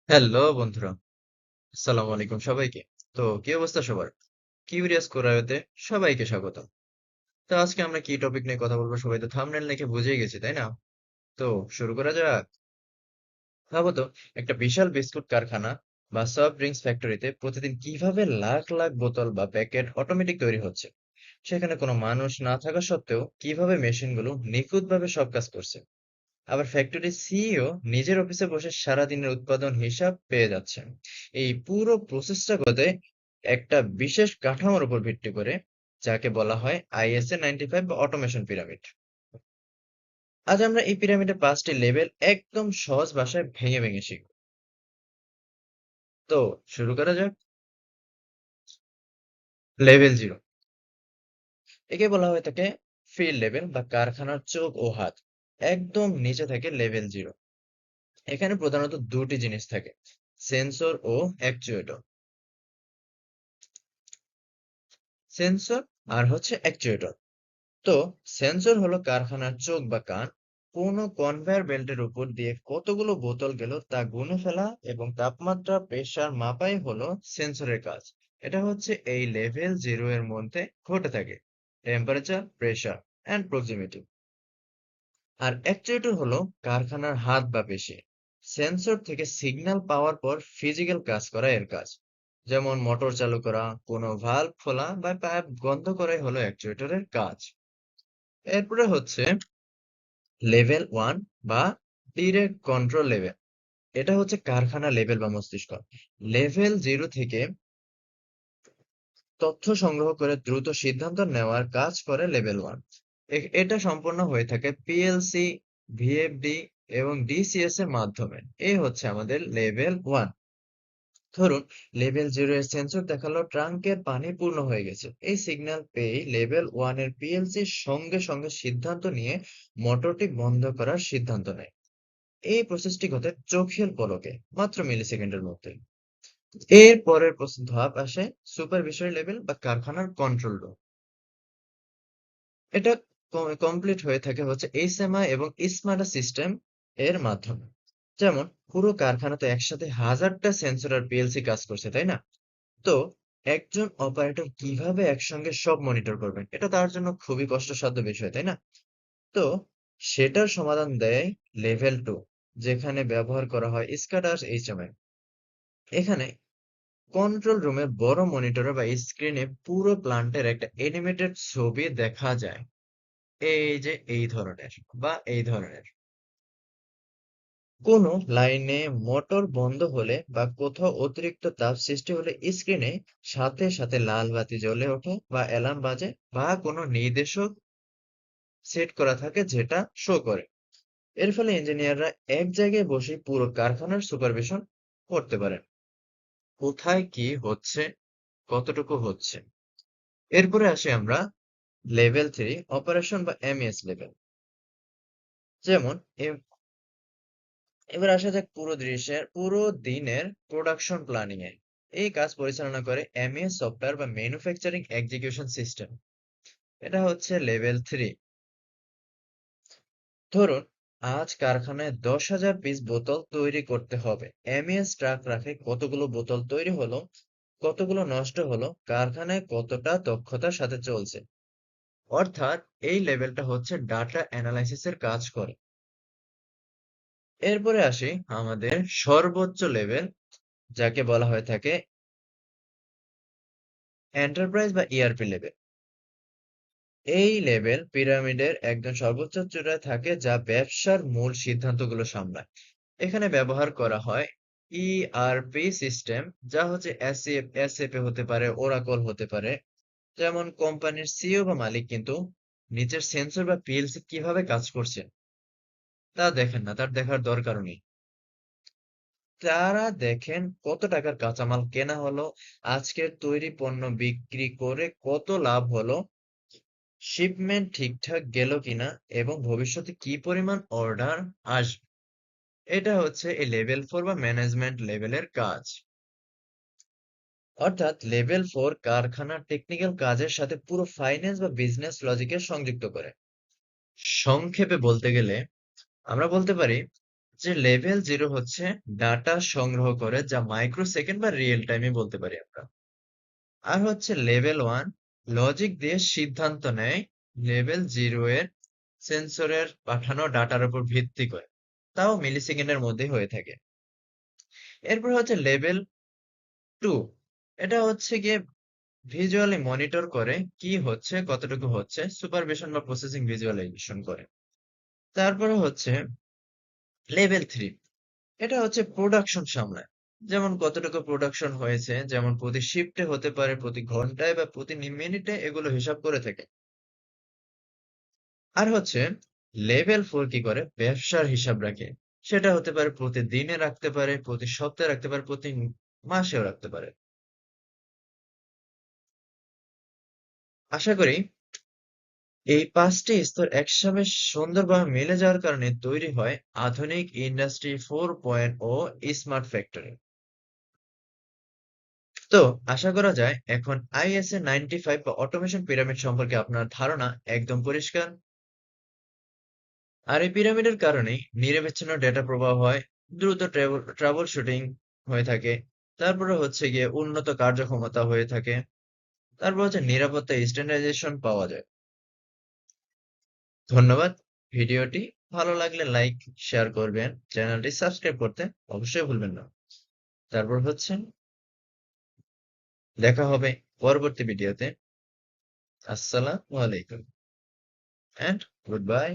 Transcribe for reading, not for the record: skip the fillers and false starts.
Hello বন্ধুরা, আসসালামু আলাইকুম সবাইকে। তো কি অবস্থা সবার? কিউরিয়াস কোরাওতে সবাইকে স্বাগত। তো আজকে আমরা কি টপিক নিয়ে কথা বলবো সবাই তো থাম্বনেল দেখে বুঝেই গেছি, তাই না? তো শুরু করা যাক। ভাবো তো, একটা বিশাল বিস্কুট কারখানা বা সফট ড্রিঙ্কস ফ্যাক্টরিতে প্রতিদিন কিভাবে লাখ লাখ বোতল বা প্যাকেট অটোমেটিক তৈরি হচ্ছে। সেখানে কোনো মানুষ না থাকা সত্ত্বেও কিভাবে মেশিনগুলো নিখুঁতভাবে সব কাজ করছে। আবার ফ্যাক্টরির সিইও নিজের অফিসে বসে সারাদিনের উৎপাদন হিসাব পেয়ে যাচ্ছেন। এই পুরো প্রসেসটা গতে একটা বিশেষ কাঠামোর উপর ভিত্তি করে, যাকে বলা হয় আইএসএ 95 বা অটোমেশন পিরামিড। আজ আমরা এই পিরামিডের 5টি লেভেল একদম সহজ ভাষায় ভেঙে ভেঙে শিখব। তো শুরু করা যাক। লেভেল জিরো, একে বলা হয়ে থাকে ফিল্ড লেভেল বা কারখানার চোখ ও হাত। একদম নিচে থাকে লেভেল জিরো। এখানে প্রধানত দুটি জিনিস থাকে: সেন্সর ও অ্যাকচুয়েটর। সেন্সর আর হচ্ছে অ্যাকচুয়েটর। তো সেন্সর হলো কারখানার চোখ বা কান। কোনো কনভেয়ার বেল্টের উপর দিয়ে কতগুলো বোতল গেল তা গুনে ফেলা এবং তাপমাত্রা প্রেসার মাপাই হলো সেন্সরের কাজ। এটা হচ্ছে এই লেভেল জিরো এর মধ্যে ঘটে থাকে: টেম্পারেচার, প্রেসার অ্যান্ড প্রক্সিমিটি। আর অ্যাকচুয়েটর হলো কারখানার হাত বা পেশি। সেন্সর থেকে সিগন্যাল পাওয়ার পর ফিজিক্যাল কাজ করা এর কাজ। যেমন মোটর চালু করা, কোনো ভালভ খোলা বা পাইপ বন্ধ করাই হলো অ্যাকচুয়েটরের কাজ। এরপরে হচ্ছে লেভেল ওয়ান বা ডিরেক্ট কন্ট্রোল লেভেল। এটা হচ্ছে কারখানা লেভেল বা মস্তিষ্ক। লেভেল জিরো থেকে তথ্য সংগ্রহ করে দ্রুত সিদ্ধান্ত নেওয়ার কাজ করে লেভেল ওয়ান। এটা সম্পন্ন হয়ে থাকে পিএলসি, ভিএফডি এবং ডিসিএস এর মাধ্যমে। এই হচ্ছে আমাদের লেভেল ওয়ান। ধরুন, লেভেল জিরো এর সেন্সর দেখালো ট্রাঙ্কের পানি পূর্ণ হয়ে গেছে। এই সিগন্যাল পেয়ে লেভেল ওয়ান এর পিএলসি সঙ্গে সঙ্গে সিদ্ধান্ত নিয়ে মোটরটি বন্ধ করার সিদ্ধান্ত নেয়। এই প্রসেসটি ঘটে চোখের পলকে, মাত্র মিলিসেকেন্ডের মধ্যে। এর পরের ধাপ আসে সুপারভিসরি লেভেল বা কারখানার কন্ট্রোল রুম। এটা কমপ্লিট হয়ে থাকে হচ্ছে এইচএমআই এবং স্মার্ট সিস্টেম এর মাধ্যমে। যেমন পুরো কারখানাতে একসাথে হাজারটা সেন্সর আর পিএলসি কাজ করছে, তাই না? তো একজন অপারেটর কিভাবে একসঙ্গে সব মনিটর করবেন? এটা তার জন্য খুবই কষ্টসাধ্য বিষয়, তাই না? তো সেটার সমাধান দেয় লেভেল টু, যেখানে ব্যবহার করা হয় স্কাডা আর এইচএমআই। এখানে কন্ট্রোল রুমে বড় মনিটরে বা স্ক্রিনে পুরো প্ল্যান্টের একটা অ্যানিমেটেড ছবি দেখা যায়। এই যে এই ধরনের বা এই ধরনের কোনো লাইনে মোটর বন্ধ হলে বা কোথাও অতিরিক্ত তাপ সৃষ্টি হলে স্ক্রিনে সাথে সাথে লাল বাতি জ্বলে ওঠে বা অ্যালার্ম বাজে বা কোনো নির্দেশক সেট করা থাকে যেটা শো করে। এর ফলে ইঞ্জিনিয়াররা এক জায়গায় বসে পুরো কারখানার সুপারভিশন করতে পারেন, কোথায় কি হচ্ছে, কতটুকু হচ্ছে। এরপরে আসি আমরা লেভেল থ্রি, অপারেশন বা এমএস লেভেল। যেমন এবার আসা যাক পুরো দিনের প্রোডাকশন প্ল্যানিং এ। এই কাজ পরিচালনা করে এমএস সফটওয়্যার বা ম্যানুফ্যাকচারিং এক্সিকিউশন সিস্টেম। এটা হচ্ছে লেভেল থ্রি। ধরুন, আজ কারখানায় 10,000 পিস বোতল তৈরি করতে হবে। এমএস ট্রাক রাখে কতগুলো বোতল তৈরি হলো, কতগুলো নষ্ট হলো, কারখানায় কতটা দক্ষতার সাথে চলছে। অর্থাৎ এই লেভেলটা হচ্ছে ডাটা অ্যানালাইসিসের কাজ করে। এরপরে আসি আমাদের সর্বোচ্চ লেভেল, যাকে বলা হয়ে থাকে এন্টারপ্রাইজ বা ইআরপি লেভেল। এই লেভেল পিরামিডের একদম সর্বোচ্চ চূড়ায় থাকে, যা ব্যবসার মূল সিদ্ধান্তগুলো সামলায়। এখানে ব্যবহার করা হয় ইআরপি সিস্টেম, যা হচ্ছে এসএপি হতে পারে, ওরাকল হতে পারে। যেমন কোম্পানির সিইও বা মালিক কিন্তু নিচের সেন্সর বা পিএলসি কিভাবে কাজ করছে তা দেখেন না, তার দেখার দরকারও নেই। তারা দেখেন কত টাকার কাঁচামাল কেনা হলো, আজকের তৈরি পণ্য বিক্রি করে কত লাভ হলো, শিপমেন্ট ঠিকঠাক গেল কিনা এবং ভবিষ্যতে কি পরিমাণ অর্ডার আসবে। এটা হচ্ছে এই লেভেল ফোর বা ম্যানেজমেন্ট লেভেলের কাজ। অর্থাৎ লেভেল ফোর কারখানার টেকনিক্যাল কাজের সাথে পুরো ফাইন্যান্স বা বিজনেস লজিকে সংযুক্ত করে। সংক্ষেপে বলতে গেলে আমরা বলতে পারি যে লেভেল জিরো হচ্ছে ডাটা সংগ্রহ করে, যা মাইক্রো সেকেন্ড বা রিয়েল টাইমে বলতে পারি আমরা। আর হচ্ছে লেভেল ওয়ান লজিক দিয়ে সিদ্ধান্ত নেয় লেভেল জিরো এর সেন্সরের পাঠানো ডাটার উপর ভিত্তি করে, তাও মিলি সেকেন্ডের মধ্যেই হয়ে থাকে। এরপর হচ্ছে লেভেল টু, এটা হচ্ছে গিয়ে ভিজুয়ালি মনিটর করে কি হচ্ছে, কতটুকু হচ্ছে, সুপারভিশন বা প্রসেসিং ভিজুয়ালাইজেশন করে। তারপরে হচ্ছে লেভেল থ্রি, এটা হচ্ছে প্রোডাকশন সামলায়, যেমন কতটুকু প্রোডাকশন হয়েছে, যেমন প্রতি শিফটে হতে পারে, প্রতি ঘন্টায় বা প্রতি মিনিটে, এগুলো হিসাব করে থাকে। আর হচ্ছে লেভেল ফোর কি করে, ব্যবসার হিসাব রাখে। সেটা হতে পারে প্রতিদিনে রাখতে পারে, প্রতি সপ্তাহে রাখতে পারে, প্রতি মাসেও রাখতে পারে। আশা করি এই পাঁচটি স্তর একসাথে সুন্দরভাবে মিলে যাওয়ার কারণে তৈরি হয় আধুনিক ইন্ডাস্ট্রি 4.0 স্মার্ট ফ্যাক্টরি। তো আশা করা যায় এখন ISA 95 বা অটোমেশন পিরামিড সম্পর্কে আপনার ধারণা একদম পরিষ্কার। আর এই পিরামিডের কারণেই নিরবিচ্ছিন্ন ডেটা প্রবাহ হয়, দ্রুত ট্রাবল শুটিং হয়ে থাকে, তারপরে হচ্ছে গিয়ে উন্নত কার্যক্ষমতা হয়ে থাকে, তারপর হচ্ছে নিরাপত্তা স্ট্যান্ডার্ডাইজেশন পাওয়া যায়। ধন্যবাদ। ভিডিওটি ভালো লাগলে লাইক, শেয়ার করবেন, চ্যানেলটি সাবস্ক্রাইব করতে অবশ্যই ভুলবেন না। তারপর হচ্ছে দেখা হবে পরবর্তী ভিডিওতে। আসসালামু আলাইকুম এন্ড গুড বাই।